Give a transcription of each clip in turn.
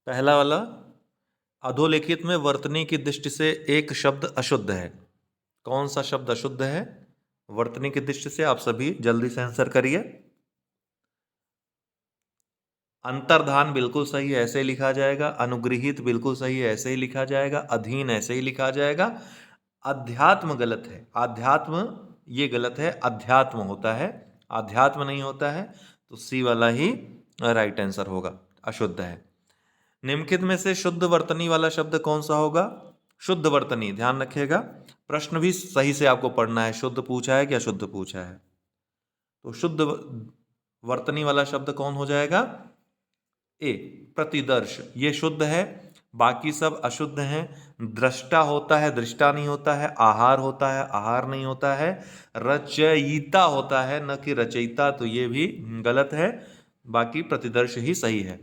पहला वाला, अधोलिखित में वर्तनी की दृष्टि से एक शब्द अशुद्ध है। कौन सा शब्द अशुद्ध है वर्तनी की दृष्टि से? आप सभी जल्दी से आंसर करिए। अंतर्धान बिल्कुल सही है, ऐसे ही लिखा जाएगा। अनुगृहित बिल्कुल सही है, ऐसे ही लिखा जाएगा। अधीन ऐसे ही लिखा जाएगा। अध्यात्म गलत है, अध्यात्म ये गलत है, अध्यात्म होता है, अध्यात्म नहीं होता है। तो सी वाला ही राइट आंसर होगा, अशुद्ध है। निम्नलिखित में से शुद्ध वर्तनी वाला शब्द कौन सा होगा? शुद्ध वर्तनी, ध्यान रखिएगा, प्रश्न भी सही से आपको पढ़ना है। शुद्ध पूछा है कि अशुद्ध पूछा है? तो शुद्ध वर्तनी वाला शब्द कौन हो जाएगा? ए, प्रतिदर्श, ये शुद्ध है, बाकी सब अशुद्ध हैं। दृष्टा होता है, दृष्टा नहीं होता है। आहार होता है, आहार नहीं होता है। रचयिता होता है, न कि रचयिता, तो ये भी गलत है। बाकी प्रतिदर्श ही सही है।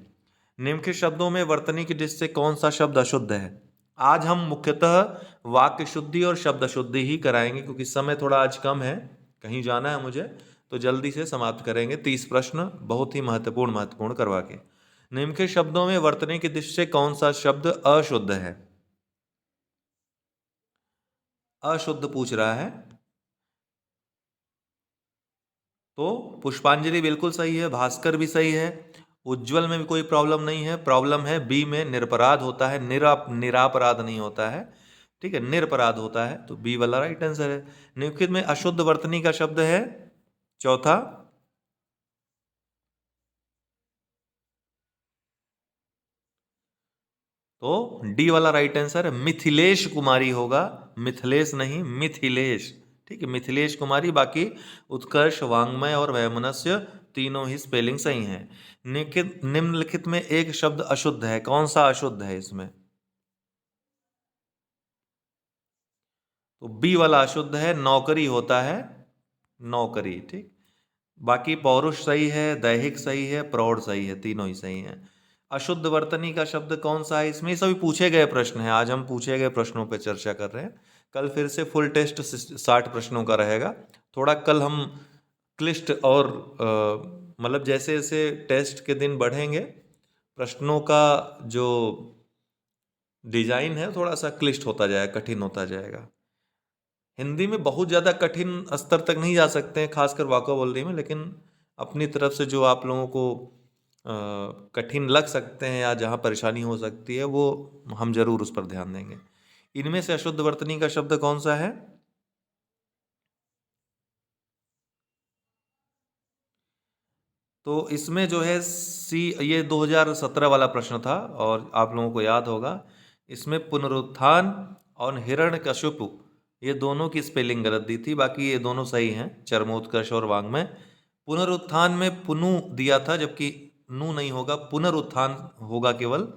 निम्नलिखित शब्दों में वर्तनी की दृष्टि से कौन सा शब्द अशुद्ध है? आज हम मुख्यतः वाक्य शुद्धि और शब्द शुद्धि ही कराएंगे, क्योंकि समय थोड़ा आज कम है, कहीं जाना है मुझे, तो जल्दी से समाप्त करेंगे। 30 प्रश्न बहुत ही महत्वपूर्ण करवा के। निम्नलिखित शब्दों में वर्तनी की दृष्टि से कौन सा शब्द अशुद्ध है? अशुद्ध पूछ रहा है। तो पुष्पांजलि बिल्कुल सही है, भास्कर भी सही है, उज्जवल में भी कोई प्रॉब्लम नहीं है। प्रॉब्लम है बी में, निरपराध होता है, निरापराध नहीं होता है, ठीक है, निरपराध होता है। तो बी वाला राइट आंसर है। निम्नलिखित में अशुद्ध वर्तनी का शब्द है चौथा, तो डी वाला राइट आंसर है, मिथिलेश कुमारी होगा, मिथिलेश नहीं, मिथिलेश, ठीक है, मिथिलेश कुमारी। बाकी उत्कर्ष, वांग्मय और वैमनस्य तीनों ही स्पेलिंग सही हैं। निम्नलिखित में एक शब्द अशुद्ध है, कौन सा अशुद्ध है इसमें? तो बी वाला अशुद्ध है, नौकरी होता है, नौकरी, ठीक। बाकी पौरुष सही है, दैहिक सही है, प्रौढ़ सही है, तीनों ही सही हैं। अशुद्ध वर्तनी का शब्द कौन सा है इसमें? सभी पूछे गए प्रश्न हैं, आज हम पूछे गए प्रश्नों पर चर्चा कर रहे हैं। कल फिर से फुल टेस्ट 60 प्रश्नों का रहेगा। थोड़ा कल हम क्लिष्ट और मतलब जैसे जैसे टेस्ट के दिन बढ़ेंगे, प्रश्नों का जो डिजाइन है थोड़ा सा क्लिष्ट होता जाएगा, कठिन होता जाएगा। हिंदी में बहुत ज़्यादा कठिन स्तर तक नहीं जा सकते हैं, खासकर वाकाबोली में, लेकिन अपनी तरफ से जो आप लोगों को कठिन लग सकते हैं या जहाँ परेशानी हो सकती है, वो हम जरूर उस पर ध्यान देंगे। इनमें से अशुद्ध वर्तनी का शब्द कौन सा है? तो इसमें जो है सी, ये 2017 वाला प्रश्न था और आप लोगों को याद होगा, इसमें पुनरुत्थान और हिरण्यकशिपु ये दोनों की स्पेलिंग गलत दी थी, बाकी ये दोनों सही हैं, चरमोत्कर्ष और वांग्मय। पुनरुत्थान में पुनु दिया था, जबकि नु नहीं होगा, पुनरुत्थान होगा केवल।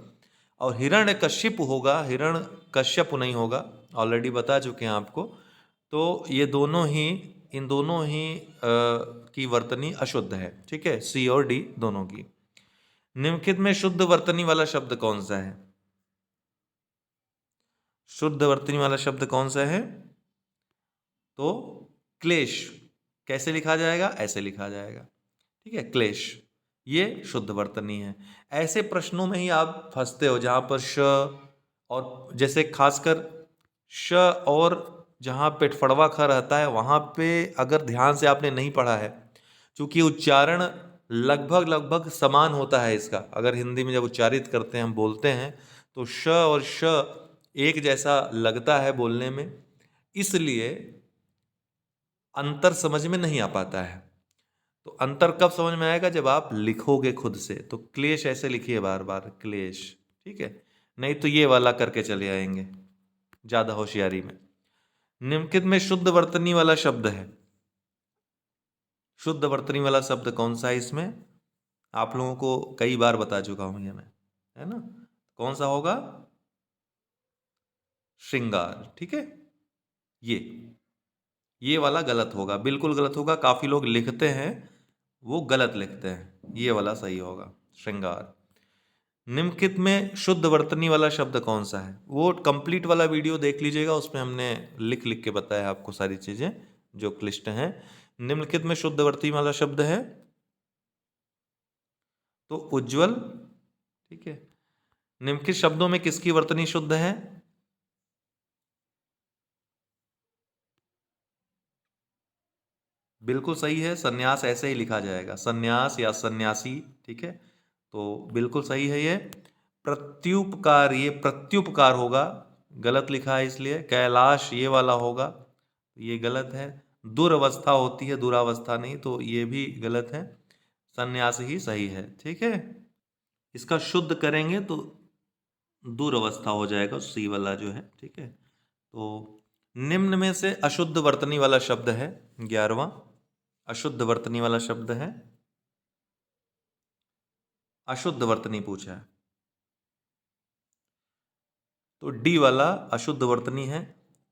और हिरण्यकशिपु होगा, हिरण्यकश्यप नहीं होगा, ऑलरेडी बता चुके हैं आपको। तो ये दोनों ही, इन दोनों ही की वर्तनी अशुद्ध है, ठीक है, सी और डी दोनों की। निम्नलिखित में शुद्ध वर्तनी वाला शब्द कौन सा है? शुद्ध वर्तनी वाला शब्द कौन सा है? तो क्लेश, कैसे लिखा जाएगा? ऐसे लिखा जाएगा, ठीक है, क्लेश, ये शुद्ध वर्तनी है। ऐसे प्रश्नों में ही आप फंसते हो जहां पर श, और जैसे खासकर श और जहाँ पेटफड़वा ख रहता है, वहाँ पे अगर ध्यान से आपने नहीं पढ़ा है, क्योंकि उच्चारण लगभग लगभग समान होता है इसका। अगर हिंदी में जब उच्चारित करते हैं, हम बोलते हैं, तो श और श एक जैसा लगता है बोलने में, इसलिए अंतर समझ में नहीं आ पाता है। तो अंतर कब समझ में आएगा? जब आप लिखोगे खुद से। तो क्लेश ऐसे लिखिए बार बार, क्लेश, ठीक है, नहीं तो ये वाला करके चले आएंगे ज्यादा होशियारी में। निम्नलिखित में शुद्ध वर्तनी वाला शब्द है, शुद्ध वर्तनी वाला शब्द कौन सा है इसमें? आप लोगों को कई बार बता चुका हूं ये मैं, है ना? कौन सा होगा? श्रृंगार, ठीक है। ये वाला गलत होगा, बिल्कुल गलत होगा। काफी लोग लिखते हैं, वो गलत लिखते हैं, ये वाला सही होगा, श्रृंगार। निम्नलिखित में शुद्ध वर्तनी वाला शब्द कौन सा है? वो कंप्लीट वाला वीडियो देख लीजिएगा, उसमें हमने लिख लिख के बताया आपको सारी चीजें जो क्लिष्ट हैं। निम्नलिखित में शुद्ध वर्तनी वाला शब्द है तो उज्जवल, ठीक है। निम्नलिखित शब्दों में किसकी वर्तनी शुद्ध है? बिल्कुल सही है, संन्यास ऐसे ही लिखा जाएगा, संन्यास या सन्यासी। ठीक है, तो बिल्कुल सही है ये। प्रत्युपकार, ये प्रत्युपकार होगा, गलत लिखा है इसलिए। कैलाश ये वाला होगा, ये गलत है। दुर्वस्था होती है, दुरावस्था नहीं, तो ये भी गलत है। संन्यास ही सही है। ठीक है, इसका शुद्ध करेंगे तो दुर्वस्था हो जाएगा, सी वाला जो है। ठीक है, तो निम्न में से अशुद्ध वर्तनी वाला शब्द है 11वां। अशुद्ध वर्तनी वाला शब्द है, अशुद्ध वर्तनी पूछा है, तो डी वाला अशुद्ध वर्तनी है।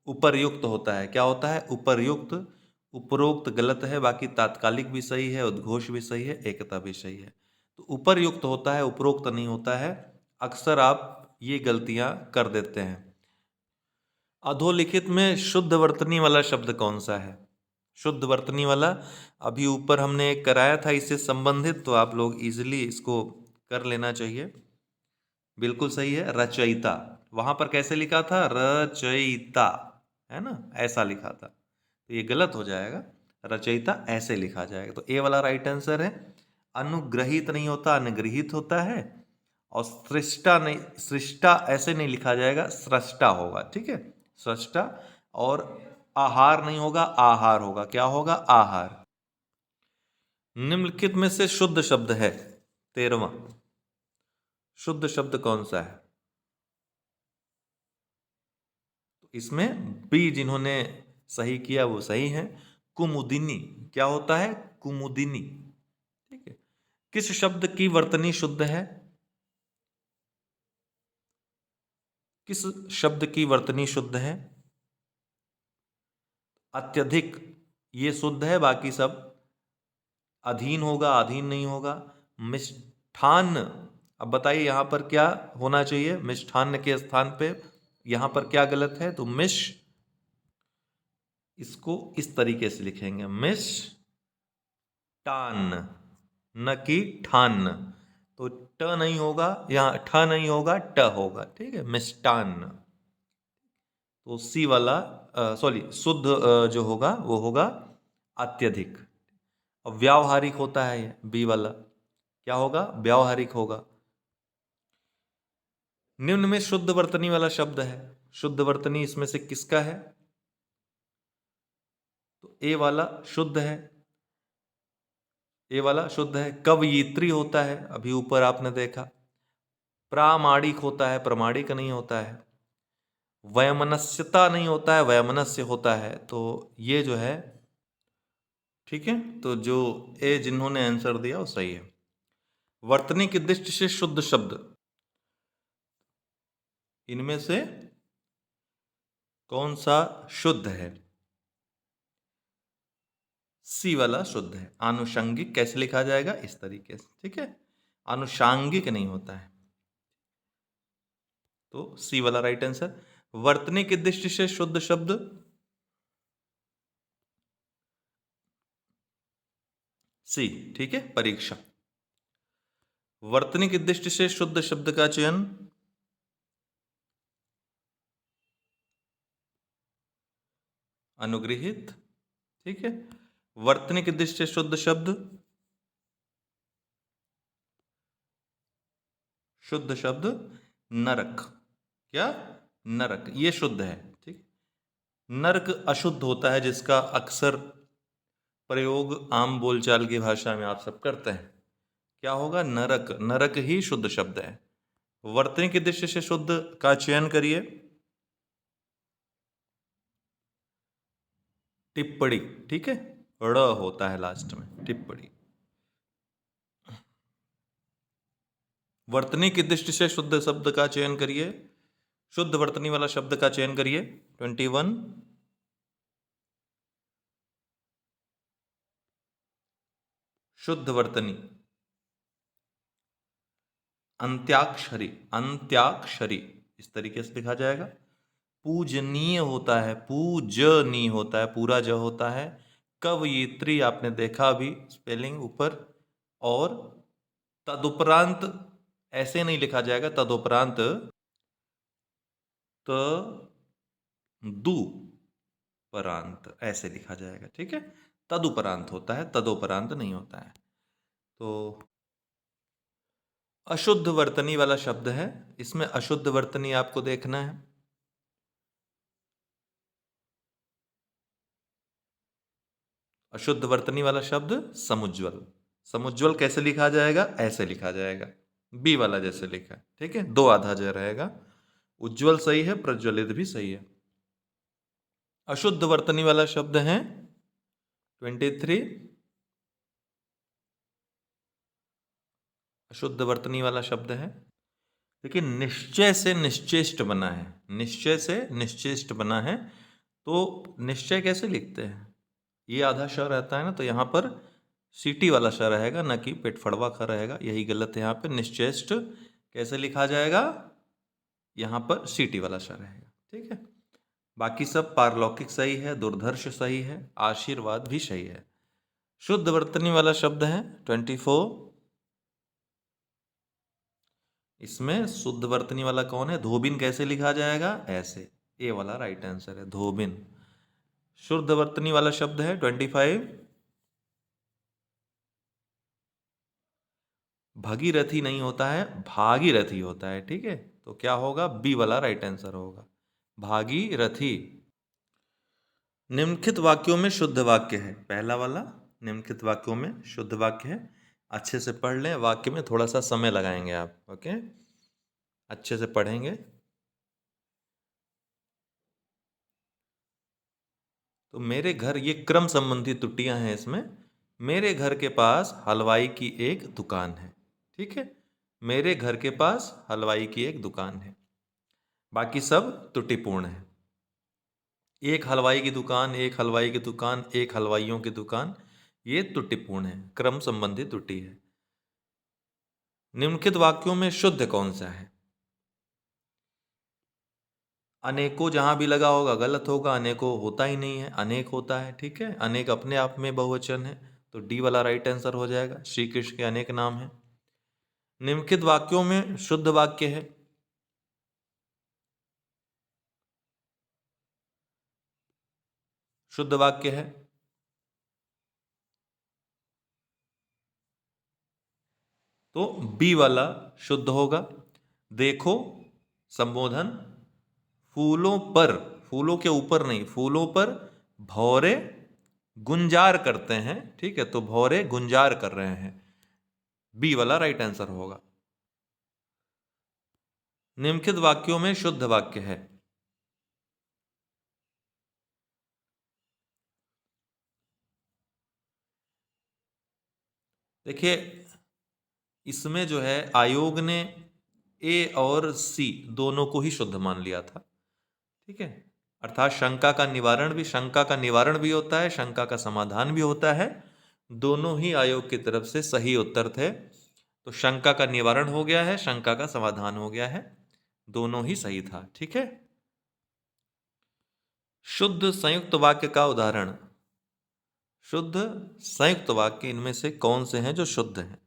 उपर्युक्त होता है, क्या होता है? उपर्युक्त। उपरोक्त गलत है, बाकी तात्कालिक भी सही है, उद्घोष भी सही है, एकता भी सही है। तो उपरयुक्त होता है, उपरोक्त नहीं होता है। अक्सर आप ये गलतियां कर देते हैं। अधोलिखित में शुद्ध वर्तनी वाला शब्द कौन सा है? शुद्ध वर्तनी वाला अभी ऊपर हमने एक कराया था इससे संबंधित, तो आप लोग इजीली इसको कर लेना चाहिए। बिल्कुल सही है, रचयिता। वहां पर कैसे लिखा था? रचयिता, है ना, ऐसा लिखा था, तो ये गलत हो जाएगा। रचयिता ऐसे लिखा जाएगा, तो ए वाला राइट आंसर है। अनुग्रहित नहीं होता, अनुग्रहित होता है। और सृष्टा नहीं, सृष्टा ऐसे नहीं लिखा जाएगा, सृष्टा होगा। ठीक है, सृष्टा। और आहार नहीं होगा, आहार होगा। क्या होगा? आहार। निम्नलिखित में से शुद्ध शब्द है 13वां, शुद्ध शब्द कौन सा है? तो इसमें बी जिन्होंने सही किया वो सही है, कुमुदिनी। क्या होता है? कुमुदिनी। ठीक है, किस शब्द की वर्तनी शुद्ध है? किस शब्द की वर्तनी शुद्ध है? अत्यधिक ये शुद्ध है, बाकी सब अधीन होगा, अधीन नहीं होगा। मिष्ठान, अब बताइए यहां पर क्या होना चाहिए? मिष्ठान के स्थान पे यहां पर क्या गलत है? तो मिश, इसको इस तरीके से लिखेंगे, मिश टान, न कि ठान। तो ट नहीं होगा, यहां ठ नहीं होगा, ट होगा। ठीक है, मिष्टान। तो सी वाला, सॉरी, शुद्ध जो होगा वो होगा अत्यधिक। और व्यावहारिक होता है ये बी वाला, क्या होगा? व्यावहारिक होगा। निम्न में शुद्ध वर्तनी वाला शब्द है, शुद्ध वर्तनी इसमें से किसका है? तो ए वाला शुद्ध है, ए वाला शुद्ध है। कवयित्री होता है, अभी ऊपर आपने देखा। प्रामाणिक होता है, प्रमाणिक नहीं होता है। वयमनस्यता नहीं होता है, वयमनस्य होता है। तो ये जो है, ठीक है, तो जो ए जिन्होंने आंसर दिया वो सही है। वर्तनी की दृष्टि से शुद्ध शब्द इनमें से कौन सा शुद्ध है? सी वाला शुद्ध है। आनुषंगिक कैसे लिखा जाएगा? इस तरीके से। ठीक है, आनुषांगिक नहीं होता है, तो सी वाला राइट आंसर। वर्तनी की दृष्टि से शुद्ध शब्द सी। ठीक है, परीक्षा। वर्तनी की दृष्टि से शुद्ध शब्द का चयन अनुगृहित। ठीक है, वर्तनी की दृष्टि से शुद्ध शब्द, शुद्ध शब्द नरक। क्या? नरक, ये शुद्ध है। ठीक, नरक अशुद्ध होता है, जिसका अक्सर प्रयोग आम बोलचाल की भाषा में आप सब करते हैं। क्या होगा? नरक। नरक ही शुद्ध शब्द है। वर्तनी की दृष्टि से शुद्ध का चयन करिए। टिप्पणी। ठीक है, ड़ होता है लास्ट में, टिप्पणी। वर्तनी की दृष्टि से शुद्ध शब्द का चयन करिए, शुद्ध वर्तनी वाला शब्द का चयन करिए। 21। शुद्ध वर्तनी अंत्याक्षरी, अंत्याक्षरी इस तरीके से लिखा जाएगा। पूजनीय होता है, पूजनीय होता है, पूरा ज होता है। कवयित्री आपने देखा अभी स्पेलिंग ऊपर। और तदुपरांत ऐसे नहीं लिखा जाएगा, तदुपरांत तदुपरांत ऐसे लिखा जाएगा, ठीक है। तदुपरांत होता है, तदोपरांत नहीं होता है। तो अशुद्ध वर्तनी वाला शब्द है, इसमें अशुद्ध वर्तनी आपको देखना है। अशुद्ध वर्तनी वाला शब्द समुज्ज्वल। समुज्ज्वल कैसे लिखा जाएगा? ऐसे लिखा जाएगा, बी वाला जैसे लिखा है, ठीक है। दो आधा ज रहेगा। उज्ज्वल सही है, प्रज्वलित भी सही है। अशुद्ध वर्तनी वाला शब्द है 23। अशुद्ध वर्तनी वाला शब्द है, देखिए निश्चय से निश्चेष्ट बना है, निश्चय से निश्चेष्ट बना है। तो निश्चय कैसे लिखते हैं? ये आधा श रहता है ना, तो यहाँ पर सीटी वाला श रहेगा, ना कि पेटफड़वा ख रहेगा। यही गलत है यहाँ पे। निश्चेष्ट कैसे लिखा जाएगा? यहाँ पर सीटी वाला श रहेगा, ठीक है। बाकी सब पारलौकिक सही है, दुर्धर्ष सही है, आशीर्वाद भी सही है। शुद्ध वर्तनी वाला शब्द है 24। इसमें शुद्ध वर्तनी वाला कौन है? धोबिन कैसे लिखा जाएगा? ऐसे। ए वाला राइट आंसर है, धोबिन। शुद्ध वर्तनी वाला शब्द है 25। भगीरथी नहीं होता है, भागीरथी होता है, ठीक है। तो क्या होगा? बी वाला राइट आंसर होगा, भागीरथी। निम्नलिखित वाक्यों में शुद्ध वाक्य है, पहला वाला निम्नलिखित वाक्यों में शुद्ध वाक्य है। अच्छे से पढ़ लें, वाक्य में थोड़ा सा समय लगाएंगे आप, ओके। अच्छे से पढ़ेंगे। तो मेरे घर, ये क्रम संबंधी त्रुटियां हैं इसमें। मेरे घर के पास हलवाई की एक दुकान है, ठीक है। मेरे घर के पास हलवाई की एक दुकान है। बाकी सब त्रुटिपूर्ण है। एक हलवाई की दुकान, एक हलवाई की दुकान, एक हलवाइयों की दुकान, ये त्रुटिपूर्ण है, क्रम संबंधी त्रुटि है। निम्नलिखित वाक्यों में शुद्ध कौन सा है? अनेकों जहां भी लगा होगा गलत होगा, अनेकों होता ही नहीं है, अनेक होता है, ठीक है। अनेक अपने आप में बहुवचन है, तो डी वाला राइट आंसर हो जाएगा। श्री कृष्ण के अनेक नाम है। निम्नलिखित वाक्यों में शुद्ध वाक्य है। शुद्ध वाक्य है तो बी वाला शुद्ध होगा। देखो, संबोधन, फूलों पर, फूलों के ऊपर नहीं, फूलों पर भौरे गुंजार करते हैं, ठीक है। तो भौरे गुंजार कर रहे हैं, बी वाला राइट आंसर होगा। निम्नलिखित वाक्यों में शुद्ध वाक्य है। देखिए इसमें जो है आयोग ने ए और सी दोनों को ही शुद्ध मान लिया था, ठीक है। अर्थात शंका का निवारण भी होता है, शंका का समाधान भी होता है। दोनों ही आयोग की तरफ से सही उत्तर थे। तो शंका का निवारण हो गया है, शंका का समाधान हो गया है, दोनों ही सही था, ठीक है। शुद्ध संयुक्त वाक्य का उदाहरण। शुद्ध संयुक्त वाक्य इनमें से कौन से हैं जो शुद्ध हैं?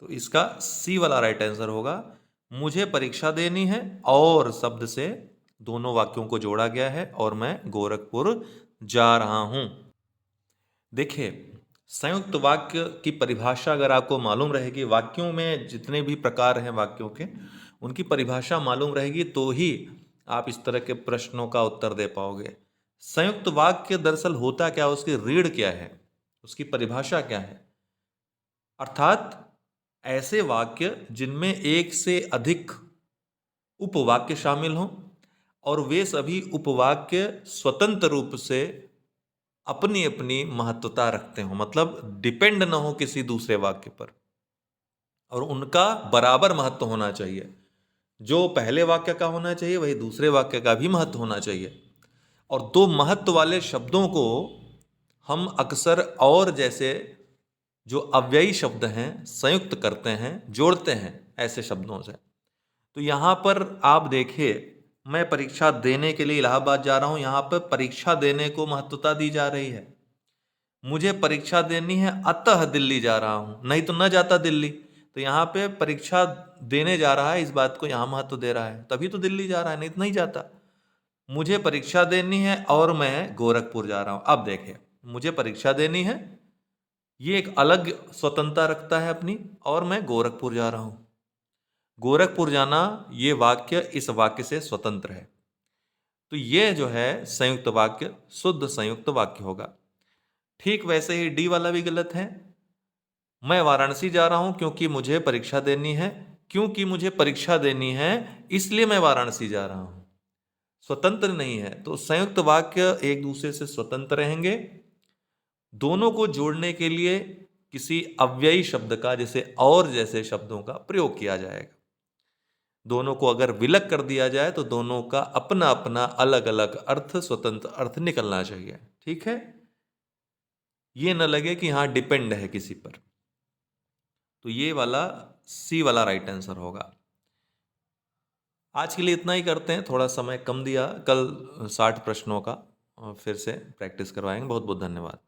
तो इसका सी वाला राइट आंसर होगा। मुझे परीक्षा देनी है और शब्द से दोनों वाक्यों को जोड़ा गया है, और मैं गोरखपुर जा रहा हूं। देखिए संयुक्त वाक्य की परिभाषा अगर आपको मालूम रहेगी, वाक्यों में जितने भी प्रकार हैं वाक्यों के, उनकी परिभाषा मालूम रहेगी तो ही आप इस तरह के प्रश्नों का उत्तर दे पाओगे। संयुक्त वाक्य दरअसल होता क्या, उसकी रीढ़ क्या है, उसकी परिभाषा क्या है? अर्थात ऐसे वाक्य जिनमें एक से अधिक उपवाक्य शामिल हों और वे सभी उपवाक्य स्वतंत्र रूप से अपनी अपनी महत्वता रखते हो, मतलब डिपेंड ना हो किसी दूसरे वाक्य पर, और उनका बराबर महत्व होना चाहिए। जो पहले वाक्य का होना चाहिए वही दूसरे वाक्य का भी महत्व होना चाहिए। और दो महत्व वाले शब्दों को हम अक्सर और जैसे जो अव्ययी शब्द हैं संयुक्त करते हैं, जोड़ते हैं ऐसे शब्दों से। तो यहाँ पर आप देखिए मैं परीक्षा देने के लिए इलाहाबाद जा रहा हूँ, यहाँ पर परीक्षा देने को महत्वता दी जा रही है। मुझे परीक्षा देनी है अतः दिल्ली जा रहा हूँ, नहीं तो न जाता दिल्ली। तो यहाँ पे परीक्षा देने जा रहा है, इस बात को यहाँ महत्व दे रहा है, तभी तो दिल्ली जा रहा है, नहीं तो नहीं जाता। मुझे परीक्षा देनी है और मैं गोरखपुर जा रहा हूँ। अब देखिए, मुझे परीक्षा देनी है, ये एक अलग स्वतंत्रता रखता है अपनी, और मैं गोरखपुर जा रहा हूँ। गोरखपुर जाना ये वाक्य इस वाक्य से स्वतंत्र है। तो ये जो है संयुक्त वाक्य शुद्ध संयुक्त वाक्य होगा। ठीक वैसे ही डी वाला भी गलत है। मैं वाराणसी जा रहा हूं क्योंकि मुझे परीक्षा देनी है, क्योंकि मुझे परीक्षा देनी है इसलिए मैं वाराणसी जा रहा हूं। स्वतंत्र नहीं है। तो संयुक्त वाक्य एक दूसरे से स्वतंत्र रहेंगे। दोनों को जोड़ने के लिए किसी अव्ययी शब्द का, जैसे और जैसे शब्दों का प्रयोग किया जाएगा। दोनों को अगर विलग कर दिया जाए तो दोनों का अपना अपना अलग अलग अर्थ, स्वतंत्र अर्थ निकलना चाहिए। ठीक है, ये न लगे कि हाँ डिपेंड है किसी पर। तो ये वाला सी वाला राइट आंसर होगा। आज के लिए इतना ही करते हैं, थोड़ा समय कम दिया। कल 60 प्रश्नों का फिर से प्रैक्टिस करवाएंगे। बहुत बहुत धन्यवाद।